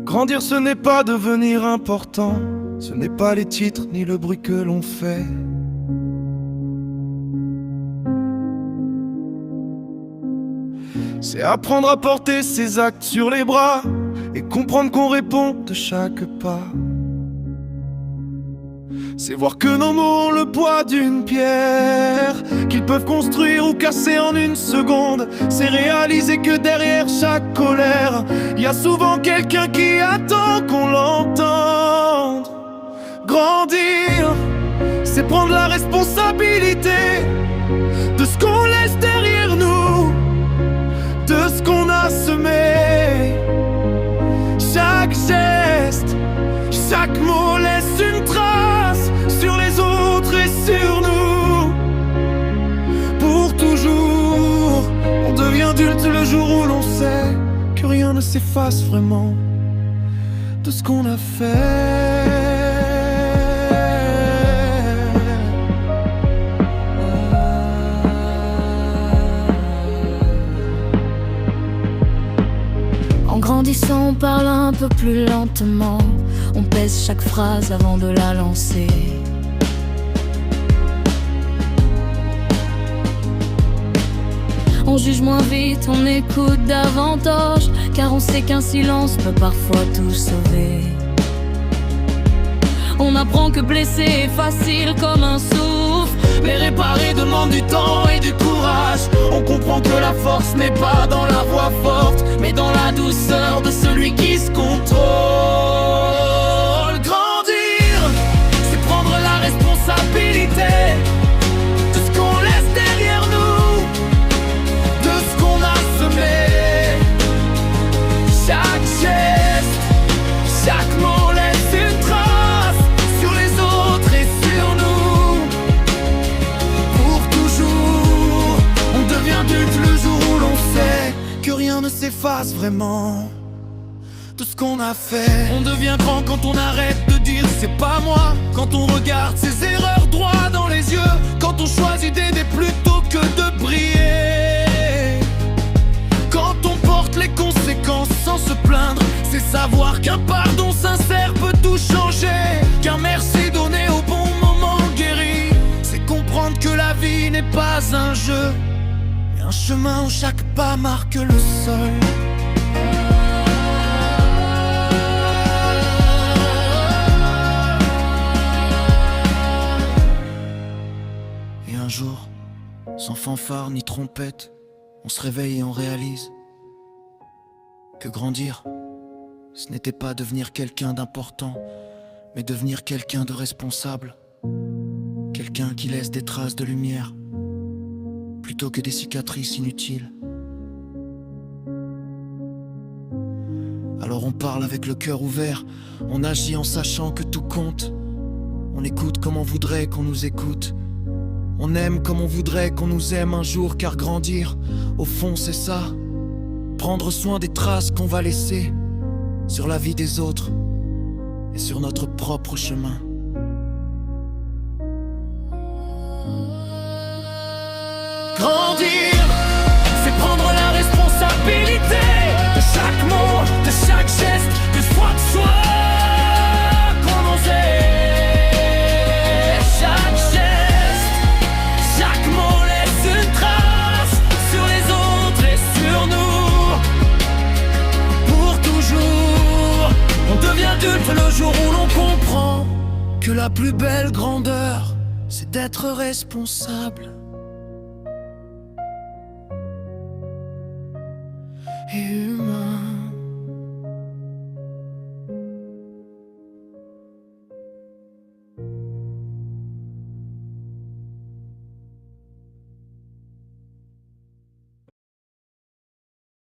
Grandir, ce n'est pas devenir important, ce n'est pas les titres ni le bruit que l'on fait. C'est apprendre à porter ses actes sur les bras et comprendre qu'on répond de chaque pas. C'est voir que nos mots ont le poids d'une pierre, qu'ils peuvent construire ou casser en une seconde. C'est réaliser que derrière chaque colère, y a souvent quelqu'un qui attend qu'on l'entende. Grandir, c'est prendre la responsabilité de ce qu'on laisse derrière nous, de ce qu'on a semé. Chaque geste, chaque mot laisse une trace sur les autres et sur nous. Pour toujours, on devient adulte le jour où l'on sait que rien ne s'efface vraiment de ce qu'on a fait. En grandissant, on parle un peu plus lentement. On pèse chaque phrase avant de la lancer. On juge moins vite, on écoute davantage, car on sait qu'un silence peut parfois tout sauver. On apprend que blesser est facile comme un souffle, mais réparer demande du temps et du courage. On comprend que la force n'est pas dans la voix forte, mais dans la douceur de celui qui se contrôle. Grandir, c'est prendre la responsabilité de ce qu'on laisse derrière nous, de ce qu'on a semé. Chaque geste, chaque mot laisse une trace sur les autres et sur nous. Pour toujours, on devient adulte le jour où l'on sait que rien ne s'efface vraiment de ce qu'on a fait. On devient grand quand on arrête de dire c'est pas moi, quand on regarde ses erreurs droit dans les yeux, quand on choisit d'aider plutôt que de briller, quand on porte les conséquences sans se plaindre. C'est savoir qu'un pardon sincère peut tout changer, qu'un merci donné au bon moment guérit. C'est comprendre que la vie n'est pas un jeu, mais un chemin où chaque pas marque le sol. Et un jour, sans fanfare ni trompette, on se réveille et on réalise que grandir, ce n'était pas devenir quelqu'un d'important, mais devenir quelqu'un de responsable. Quelqu'un qui laisse des traces de lumière, plutôt que des cicatrices inutiles. Alors on parle avec le cœur ouvert, on agit en sachant que tout compte. On écoute comme on voudrait qu'on nous écoute. On aime comme on voudrait qu'on nous aime un jour, car grandir, au fond c'est ça. Prendre soin des traces qu'on va laisser sur la vie des autres et sur notre propre chemin. Grandir, c'est prendre la responsabilité de chaque mot, de chaque geste, de soi de soi qu'on osait. Chaque geste, chaque mot laisse une trace sur les autres et sur nous. Pour toujours, on devient adulte le jour où l'on comprend que la plus belle grandeur, c'est d'être responsable. Et